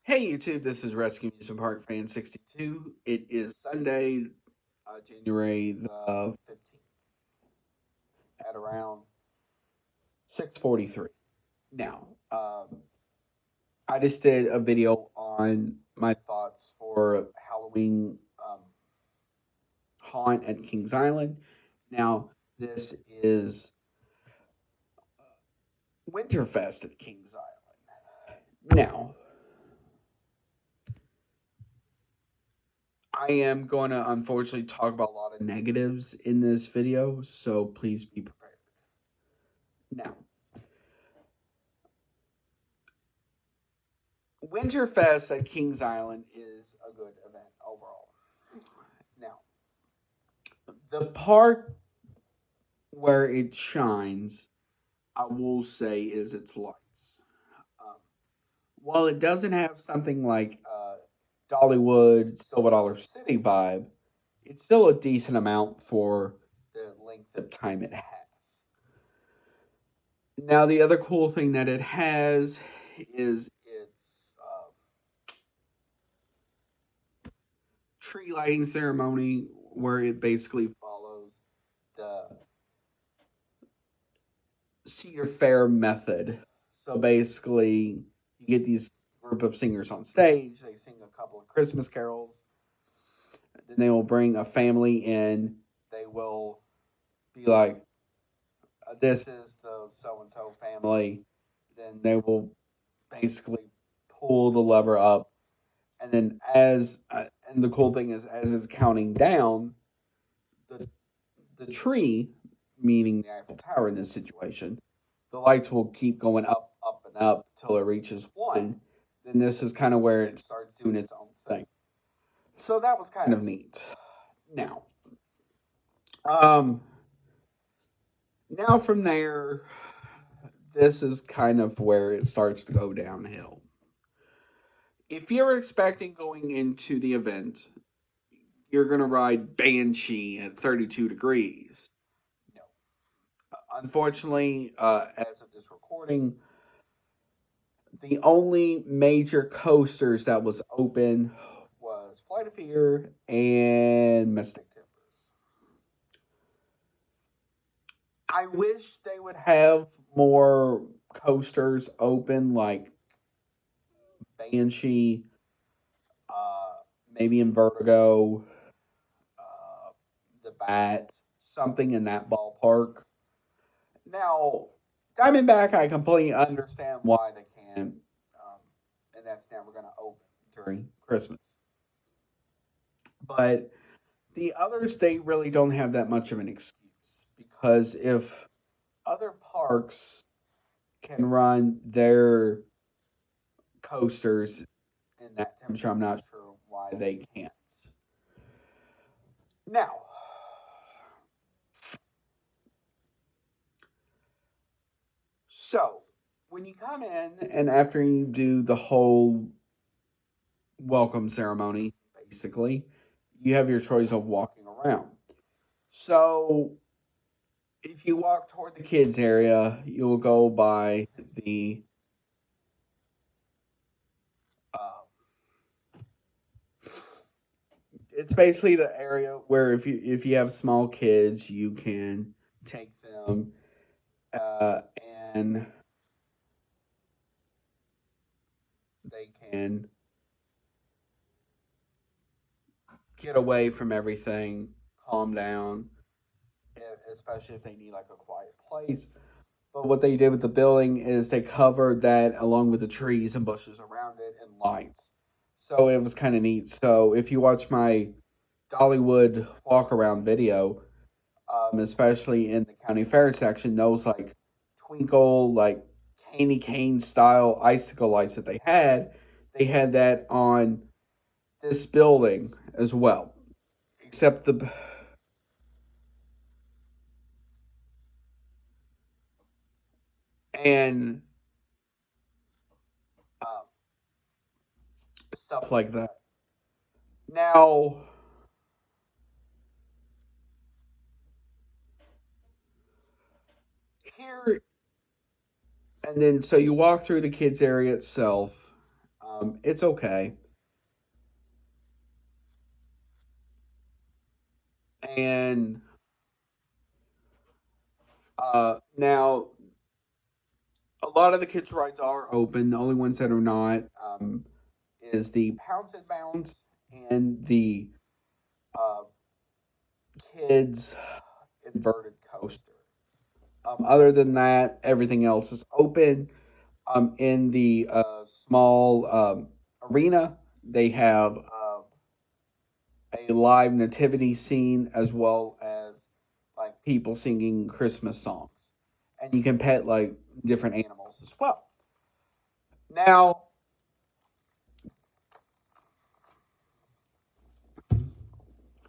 Hey YouTube, this is Rescue Amusement Park Fan 62. It is Sunday, January the 15th at around 6:43. Now, I just did a video on my thoughts for Halloween haunt at Kings Island. Now, this is Winterfest at Kings Island. Now, I am going to unfortunately talk about a lot of negatives in this video, so please be prepared. Now, Winterfest at Kings Island is a good event overall. Now, the part where it shines, I will say, is its lights. Um, while it doesn't have something like Dollywood, Silver Dollar City vibe, it's still a decent amount for the length of time it has. Now, the other cool thing that it has is its tree lighting ceremony, where it basically follows the Cedar Fair method. So basically, you get these group of singers on stage, they sing a couple of Christmas carols, then they will bring a family in, they will be like, this is the so and so family. Then they will basically pull the lever up, and then and the cool thing is, as it's counting down, the the tree, meaning the Eiffel Tower in this situation, the lights will keep going up, up, and up till it reaches one. Then this is kind of where it starts doing its own thing. So that was kind of neat. Now, um, now from there, this is kind of where it starts to go downhill. If you're expecting going into the event, you're going to ride Banshee at 32 degrees. No. Unfortunately, as of this recording, the only major coasters that was open was Flight of Fear and Mystic Timbers. I wish they would have more coasters open, like Banshee, maybe in Vertigo, the Bat, something in that ballpark. Now, Diamondback, I completely understand why they can't, and that's never going to open during Christmas. But the others, they really don't have that much of an excuse, because if other parks can run their coasters in that temperature, I'm not sure why they can't. Now, so when you come in and after you do the whole welcome ceremony, basically, you have your choice of walking around. So if you walk toward the kids area, you'll go by the it's basically the area where if you have small kids, you can take them uh, and they can get away from everything, calm down, especially if they need like a quiet place. But what they did with the building is they covered that along with the trees and bushes around it and lights. So it was kind of neat. So if you watch my Dollywood walk around video, especially in the county fair section, those like twinkle, like candy cane style icicle lights that they had that on this building as well. Except the and um, stuff like that. Now, here and then, so you walk through the kids area itself. It's okay. And now a lot of the kids' rides are open. The only ones that are not is the Pounce and Bounce and the uh, kids' inverted coaster. Other than that, everything else is open. In the small arena, they have a live nativity scene as well as like people singing Christmas songs, and you can pet like different animals as well. Now,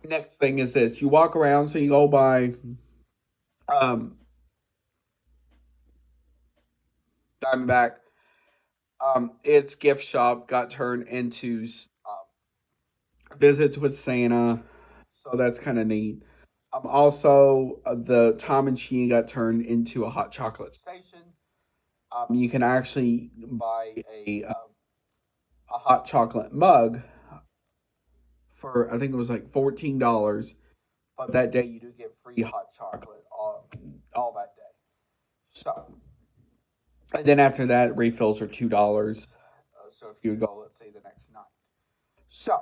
next thing is this: you walk around, so you go by um, Diamondback. Its gift shop got turned into visits with Santa, so that's kind of neat. Also, the Tom and She got turned into a hot chocolate station. You can actually buy a hot chocolate mug for I think it was like $14, but that day you do get free hot chocolate all that day. So, and then after that, refills are $2. So if you would go, let's say the next night. So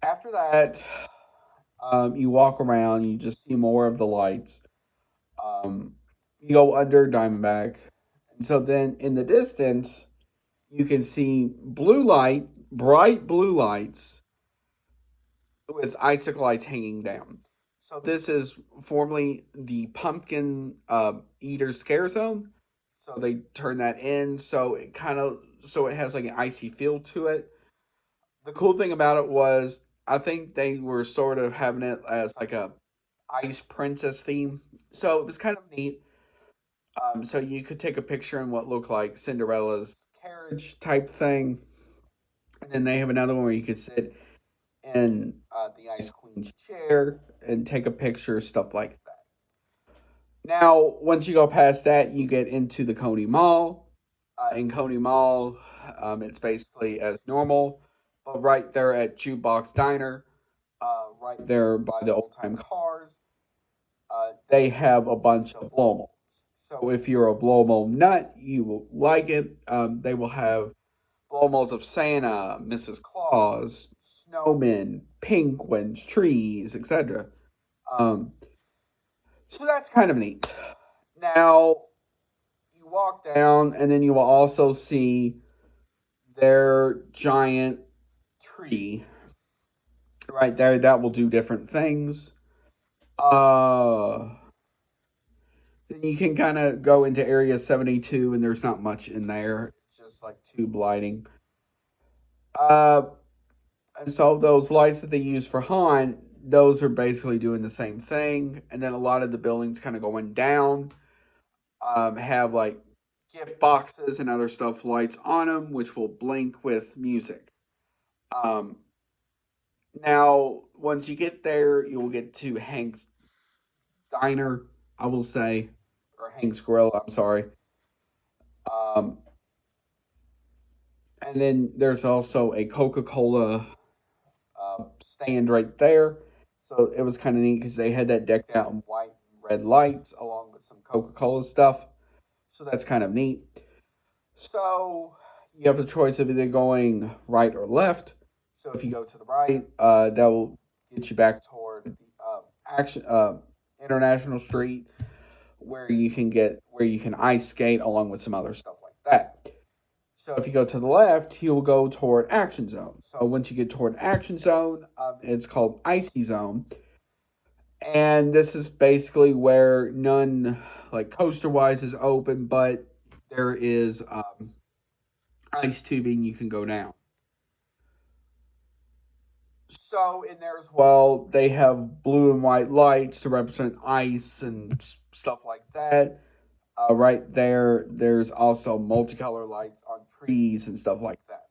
after that, you walk around, you just see more of the lights. Um, you go under Diamondback, and so then in the distance, you can see blue light, bright blue lights with icicle lights hanging down. So this is formerly the pumpkin eater scare zone. So they turn that in, so it has like an icy feel to it. The cool thing about it was I think they were sort of having it as like a ice princess theme. So it was kind of neat. So you could take a picture in what looked like Cinderella's carriage type thing, and then they have another one where you could sit in the Ice Queen's chair and take a picture, stuff like that. Now, once you go past that, you get into the Coney Mall. In Coney Mall, it's basically as normal, but right there at Jukebox Diner, right there by the old time cars, they have a bunch of blow molds. So if you're a blow mold nut, you will like it. They will have blow molds of Santa, Mrs. Claus, snowmen, penguins, trees, etc. Um, so that's kind of neat. Now you walk down, and then you will also see their giant tree right there that will do different things. Uh, then you can kind of go into Area 72, and there's not much in there. It's just like tube lighting. Uh, and so those lights that they use for Han, those are basically doing the same thing. And then a lot of the buildings kind of going down have like gift boxes and other stuff lights on them, which will blink with music. Um, Now, once you get there, you will get to Hank's Diner, I will say, or Hank's Grill, I'm sorry. Um, and then there's also a Coca Cola stand right there. So it was kind of neat because they had that decked out in white and red lights along with some Coca Cola stuff. So that's kind of neat. So you have the choice of either going right or left. So if you go to the right, that will get you back toward the action International Street, where you can ice skate along with some other stuff like that. So if you go to the left, you will go toward Action Zone. So once you get toward Action Zone, it's called Icy Zone, and this is basically where none like coaster wise is open, but there is ice tubing you can go down. So in there as well, they have blue and white lights to represent ice and stuff like that. Right there, there's also multicolor lights on trees and stuff like that.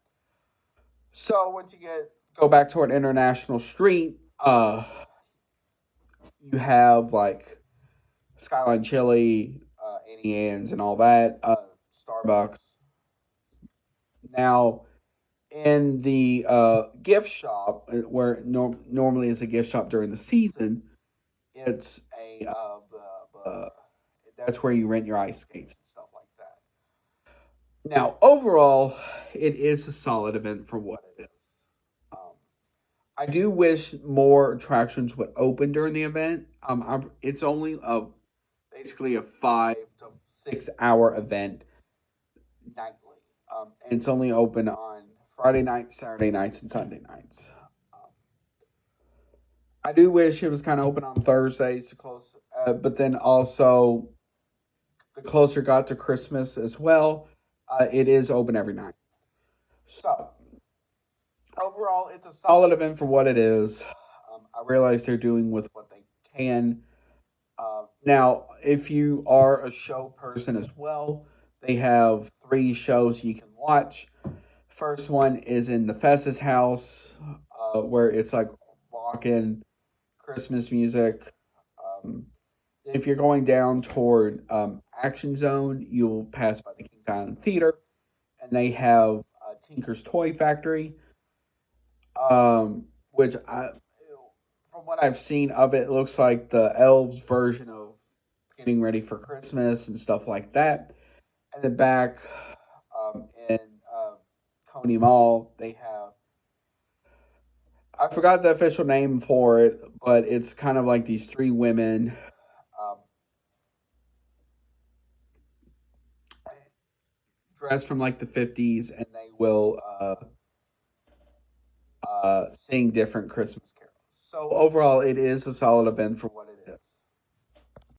So once you go back toward International Street, you have like Skyline Chili, Annie Ann's, and all that. Starbucks. Now, in the gift shop, where normally is a gift shop during the season, it's a that's where you rent your ice skates and stuff like that. Now, overall, it is a solid event for what it is. Um, I do wish more attractions would open during the event. It's only basically a 5 to 6 hour event nightly. And it's only open on Friday nights, Saturday nights, and Sunday nights. Um, I do wish it was kind of open on Thursdays to close, but then also the closer it got to Christmas as well, it is open every night. So overall, it's a solid event for what it is. I realize they're doing with what they can. Now, if you are a show person as well, they have 3 shows you can watch. First one is in the Festus house, where it's like rocking Christmas music. Um, if you're going down toward Action Zone, you'll pass by the Kings Island Theater, and they have Tinker's Toy Factory, which from what I've seen of it, looks like the elves version of getting ready for Christmas and stuff like that. And then back in Coney Mall, they have, I forgot the official name for it, but it's kind of like these 3 women um, dressed from like the 50s, and they will sing different Christmas carols. So overall, it is a solid event for what